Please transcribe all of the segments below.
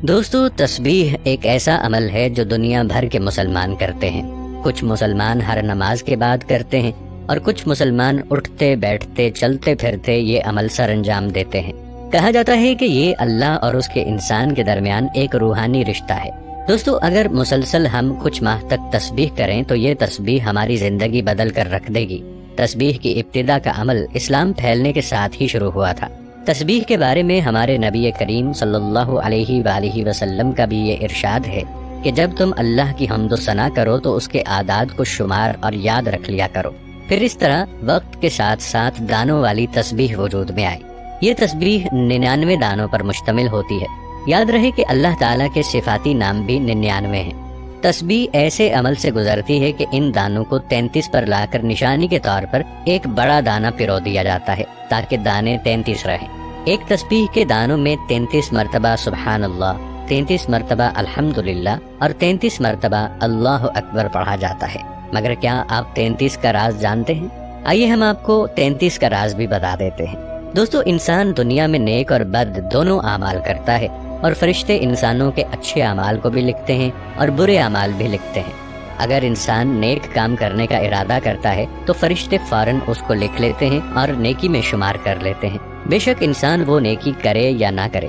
دوستو، تسبیح ایک ایسا عمل ہے جو دنیا بھر کے مسلمان کرتے ہیں۔ کچھ مسلمان ہر نماز کے بعد کرتے ہیں اور کچھ مسلمان اٹھتے بیٹھتے چلتے پھرتے یہ عمل سر انجام دیتے ہیں۔ کہا جاتا ہے کہ یہ اللہ اور اس کے انسان کے درمیان ایک روحانی رشتہ ہے۔ دوستو، اگر مسلسل ہم کچھ ماہ تک تسبیح کریں تو یہ تسبیح ہماری زندگی بدل کر رکھ دے گی۔ تسبیح کی ابتدا کا عمل اسلام پھیلنے کے ساتھ ہی شروع ہوا تھا۔ تسبیح کے بارے میں ہمارے نبی کریم صلی اللہ علیہ وآلہ وسلم کا بھی یہ ارشاد ہے کہ جب تم اللہ کی حمد و ثنا کرو تو اس کے اعداد کو شمار اور یاد رکھ لیا کرو۔ پھر اس طرح وقت کے ساتھ ساتھ دانوں والی تسبیح وجود میں آئی۔ یہ تسبیح 99 دانوں پر مشتمل ہوتی ہے۔ یاد رہے کہ اللہ تعالیٰ کے صفاتی نام بھی 99 ہیں۔ تسبیح ایسے عمل سے گزرتی ہے کہ ان دانوں کو 33 پر لا کر نشانی کے طور پر ایک بڑا دانہ پرو دیا جاتا ہے تاکہ دانے 33 رہیں۔ ایک تسبیح کے دانوں میں 33 مرتبہ سبحان اللہ، 33 مرتبہ الحمدللہ اور 33 مرتبہ اللہ اکبر پڑھا جاتا ہے۔ مگر کیا آپ 33 کا راز جانتے ہیں؟ آئیے ہم آپ کو 33 کا راز بھی بتا دیتے ہیں۔ دوستو، انسان دنیا میں نیک اور بد دونوں اعمال کرتا ہے اور فرشتے انسانوں کے اچھے اعمال کو بھی لکھتے ہیں اور برے اعمال بھی لکھتے ہیں۔ اگر انسان نیک کام کرنے کا ارادہ کرتا ہے تو فرشتے فوراً اس کو لکھ لیتے ہیں اور نیکی میں شمار کر لیتے ہیں، بے شک انسان وہ نیکی کرے یا نہ کرے۔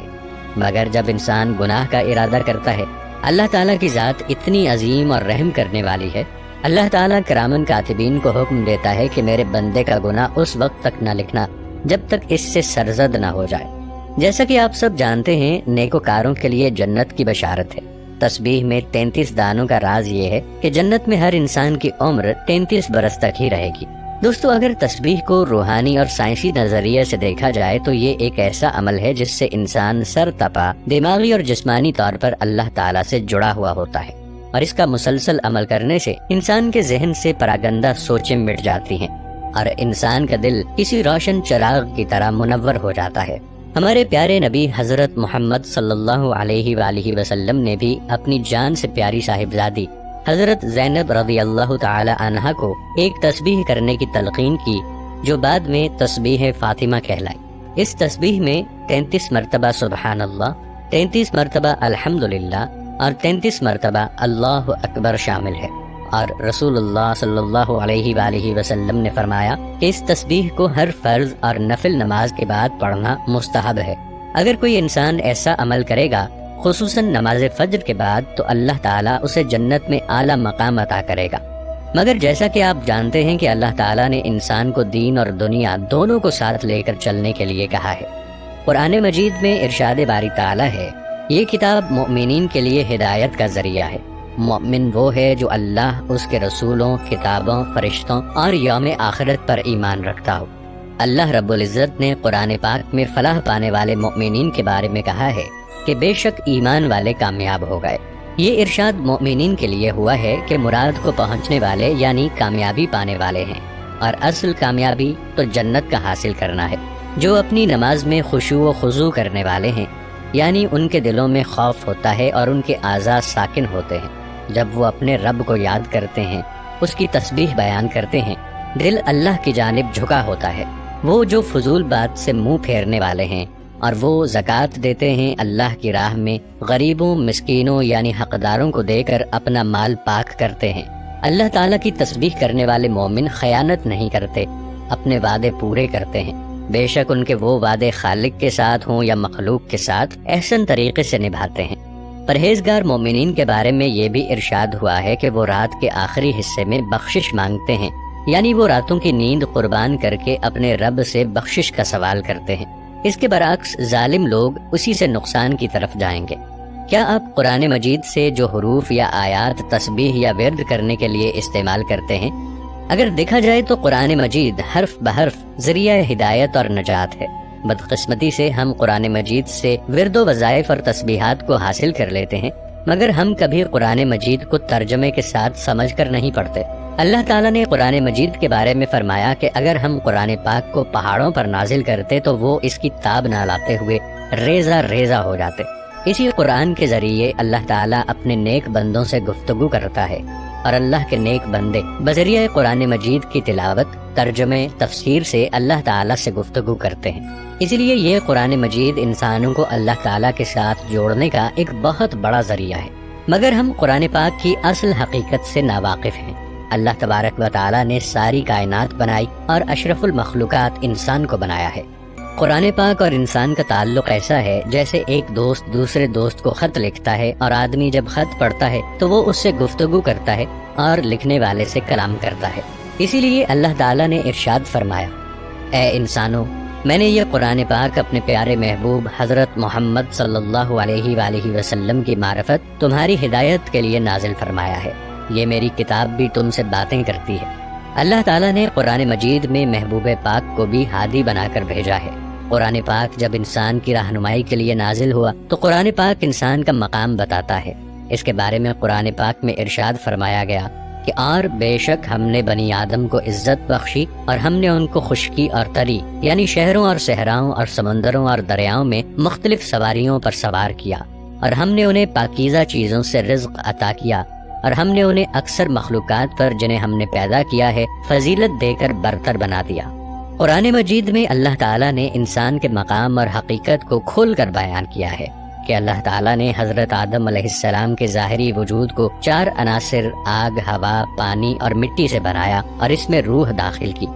مگر جب انسان گناہ کا ارادہ کرتا ہے، اللہ تعالیٰ کی ذات اتنی عظیم اور رحم کرنے والی ہے، اللہ تعالیٰ کرامن کاتبین کو حکم دیتا ہے کہ میرے بندے کا گناہ اس وقت تک نہ لکھنا جب تک اس سے سرزد نہ ہو جائے۔ جیسا کہ آپ سب جانتے ہیں، نیکوکاروں کے لیے جنت کی بشارت ہے۔ تسبیح میں 33 دانوں کا راز یہ ہے کہ جنت میں ہر انسان کی عمر 33 برس تک ہی رہے گی۔ دوستو، اگر تسبیح کو روحانی اور سائنسی نظریے سے دیکھا جائے تو یہ ایک ایسا عمل ہے جس سے انسان سر تپا دماغی اور جسمانی طور پر اللہ تعالیٰ سے جڑا ہوا ہوتا ہے، اور اس کا مسلسل عمل کرنے سے انسان کے ذہن سے پراگندہ سوچیں مٹ جاتی ہیں اور انسان کا دل کسی روشن چراغ کی طرح منور ہو جاتا ہے۔ ہمارے پیارے نبی حضرت محمد صلی اللہ علیہ وآلہ وسلم نے بھی اپنی جان سے پیاری صاحبزادی حضرت زینب رضی اللہ تعالی عنہا کو ایک تسبیح کرنے کی تلقین کی جو بعد میں تسبیح فاطمہ کہلائی۔ اس تسبیح میں 33 مرتبہ سبحان اللہ، 33 مرتبہ الحمدللہ اور 33 مرتبہ اللہ اکبر شامل ہے، اور رسول اللہ صلی اللہ علیہ وآلہ وسلم نے فرمایا کہ اس تسبیح کو ہر فرض اور نفل نماز کے بعد پڑھنا مستحب ہے۔ اگر کوئی انسان ایسا عمل کرے گا، خصوصاً نماز فجر کے بعد، تو اللہ تعالیٰ اسے جنت میں اعلیٰ مقام عطا کرے گا۔ مگر جیسا کہ آپ جانتے ہیں کہ اللہ تعالیٰ نے انسان کو دین اور دنیا دونوں کو ساتھ لے کر چلنے کے لیے کہا ہے۔ قرآن مجید میں ارشاد باری تعالیٰ ہے، یہ کتاب مؤمنین کے لیے ہدایت کا ذریعہ ہے۔ مومن وہ ہے جو اللہ، اس کے رسولوں، کتابوں، فرشتوں اور یوم آخرت پر ایمان رکھتا ہو۔ اللہ رب العزت نے قرآن پاک میں فلاح پانے والے مؤمنین کے بارے میں کہا ہے کہ بے شک ایمان والے کامیاب ہو گئے۔ یہ ارشاد مؤمنین کے لیے ہوا ہے کہ مراد کو پہنچنے والے یعنی کامیابی پانے والے ہیں، اور اصل کامیابی تو جنت کا حاصل کرنا ہے۔ جو اپنی نماز میں خشوع و خضوع کرنے والے ہیں، یعنی ان کے دلوں میں خوف ہوتا ہے اور ان کے اعضاء ساکن ہوتے ہیں، جب وہ اپنے رب کو یاد کرتے ہیں، اس کی تسبیح بیان کرتے ہیں، دل اللہ کی جانب جھکا ہوتا ہے۔ وہ جو فضول بات سے منہ پھیرنے والے ہیں اور وہ زکوٰۃ دیتے ہیں، اللہ کی راہ میں غریبوں، مسکینوں یعنی حقداروں کو دے کر اپنا مال پاک کرتے ہیں۔ اللہ تعالیٰ کی تسبیح کرنے والے مومن خیانت نہیں کرتے، اپنے وعدے پورے کرتے ہیں، بے شک ان کے وہ وعدے خالق کے ساتھ ہوں یا مخلوق کے ساتھ احسن طریقے سے نبھاتے ہیں۔ پرہیزگار مومنین کے بارے میں یہ بھی ارشاد ہوا ہے کہ وہ رات کے آخری حصے میں بخشش مانگتے ہیں، یعنی وہ راتوں کی نیند قربان کر کے اپنے رب سے بخشش کا سوال کرتے ہیں۔ اس کے برعکس ظالم لوگ اسی سے نقصان کی طرف جائیں گے۔ کیا آپ قرآن مجید سے جو حروف یا آیات تسبیح یا ورد کرنے کے لیے استعمال کرتے ہیں؟ اگر دیکھا جائے تو قرآن مجید حرف بحرف ذریعہ ہدایت اور نجات ہے۔ بدقسمتی سے ہم قرآن مجید سے ورد و وظائف اور تسبیحات کو حاصل کر لیتے ہیں، مگر ہم کبھی قرآن مجید کو ترجمے کے ساتھ سمجھ کر نہیں پڑھتے۔ اللہ تعالیٰ نے قرآن مجید کے بارے میں فرمایا کہ اگر ہم قرآن پاک کو پہاڑوں پر نازل کرتے تو وہ اس کی تاب نہ لاتے ہوئے ریزہ ریزہ ہو جاتے۔ اسی قرآن کے ذریعے اللہ تعالیٰ اپنے نیک بندوں سے گفتگو کرتا ہے اور اللہ کے نیک بندے بذریعہ قرآن مجید کی تلاوت، ترجمے، تفسیر سے اللہ تعالیٰ سے گفتگو کرتے ہیں۔ اس لیے یہ قرآن مجید انسانوں کو اللہ تعالیٰ کے ساتھ جوڑنے کا ایک بہت بڑا ذریعہ ہے، مگر ہم قرآن پاک کی اصل حقیقت سے ناواقف ہیں۔ اللہ تبارک و تعالیٰ نے ساری کائنات بنائی اور اشرف المخلوقات انسان کو بنایا ہے۔ قرآن پاک اور انسان کا تعلق ایسا ہے جیسے ایک دوست دوسرے دوست کو خط لکھتا ہے، اور آدمی جب خط پڑھتا ہے تو وہ اس سے گفتگو کرتا ہے اور لکھنے والے سے کلام کرتا ہے۔ اسی لیے اللہ تعالیٰ نے ارشاد فرمایا، اے انسانوں، میں نے یہ قرآن پاک اپنے پیارے محبوب حضرت محمد صلی اللہ علیہ وآلہ وسلم کی معرفت تمہاری ہدایت کے لیے نازل فرمایا ہے۔ یہ میری کتاب بھی تم سے باتیں کرتی ہے۔ اللہ تعالیٰ نے قرآن مجید میں محبوب پاک کو بھی ہادی بنا کر بھیجا ہے۔ قرآن پاک جب انسان کی رہنمائی کے لیے نازل ہوا تو قرآن پاک انسان کا مقام بتاتا ہے۔ اس کے بارے میں قرآن پاک میں ارشاد فرمایا گیا کہ اور بے شک ہم نے بنی آدم کو عزت بخشی، اور ہم نے ان کو خشکی اور تری یعنی شہروں اور صحراؤں اور سمندروں اور دریاؤں میں مختلف سواریوں پر سوار کیا، اور ہم نے انہیں پاکیزہ چیزوں سے رزق عطا کیا، اور ہم نے انہیں اکثر مخلوقات پر جنہیں ہم نے پیدا کیا ہے فضیلت دے کر برتر بنا دیا۔ قرآن مجید میں اللہ تعالیٰ نے انسان کے مقام اور حقیقت کو کھول کر بیان کیا ہے کہ اللہ تعالیٰ نے حضرت آدم علیہ السلام کے ظاہری وجود کو 4 عناصر آگ، ہوا، پانی اور مٹی سے بنایا اور اس میں روح داخل کی۔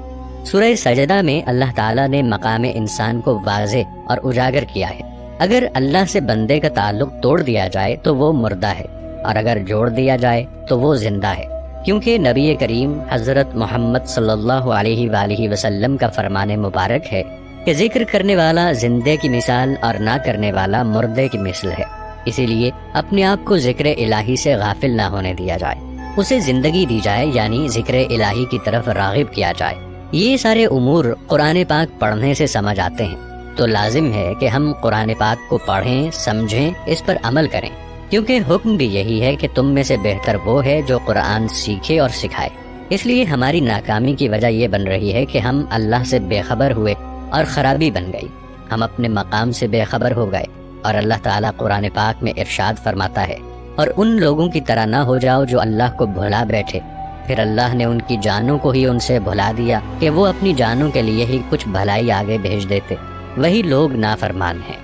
سورہ سجدہ میں اللہ تعالیٰ نے مقام انسان کو واضح اور اجاگر کیا ہے۔ اگر اللہ سے بندے کا تعلق توڑ دیا جائے تو وہ مردہ ہے، اور اگر جوڑ دیا جائے تو وہ زندہ ہے، کیونکہ نبی کریم حضرت محمد صلی اللہ علیہ وآلہ وسلم کا فرمان مبارک ہے کہ ذکر کرنے والا زندے کی مثال اور نہ کرنے والا مردے کی مثل ہے۔ اسی لیے اپنے آپ کو ذکر الہی سے غافل نہ ہونے دیا جائے، اسے زندگی دی جائے، یعنی ذکر الہی کی طرف راغب کیا جائے۔ یہ سارے امور قرآن پاک پڑھنے سے سمجھ آتے ہیں، تو لازم ہے کہ ہم قرآن پاک کو پڑھیں، سمجھیں، اس پر عمل کریں، کیونکہ حکم بھی یہی ہے کہ تم میں سے بہتر وہ ہے جو قرآن سیکھے اور سکھائے۔ اس لیے ہماری ناکامی کی وجہ یہ بن رہی ہے کہ ہم اللہ سے بے خبر ہوئے اور خرابی بن گئی، ہم اپنے مقام سے بے خبر ہو گئے۔ اور اللہ تعالیٰ قرآن پاک میں ارشاد فرماتا ہے، اور ان لوگوں کی طرح نہ ہو جاؤ جو اللہ کو بھلا بیٹھے، پھر اللہ نے ان کی جانوں کو ہی ان سے بھلا دیا کہ وہ اپنی جانوں کے لیے ہی کچھ بھلائی آگے بھیج دیتے، وہی لوگ نافرمان ہیں۔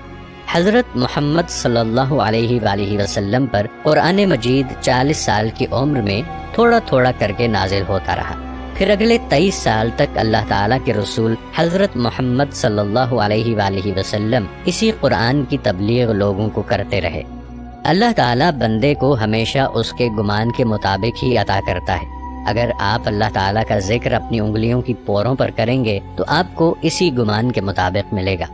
حضرت محمد صلی اللہ علیہ وآلہ وسلم پر قرآن مجید 40 سال کی عمر میں تھوڑا تھوڑا کر کے نازل ہوتا رہا، پھر اگلے 23 سال تک اللہ تعالیٰ کے رسول حضرت محمد صلی اللہ علیہ وآلہ وسلم اسی قرآن کی تبلیغ لوگوں کو کرتے رہے۔ اللہ تعالیٰ بندے کو ہمیشہ اس کے گمان کے مطابق ہی عطا کرتا ہے۔ اگر آپ اللہ تعالیٰ کا ذکر اپنی انگلیوں کی پوروں پر کریں گے تو آپ کو اسی گمان کے مطابق ملے گا،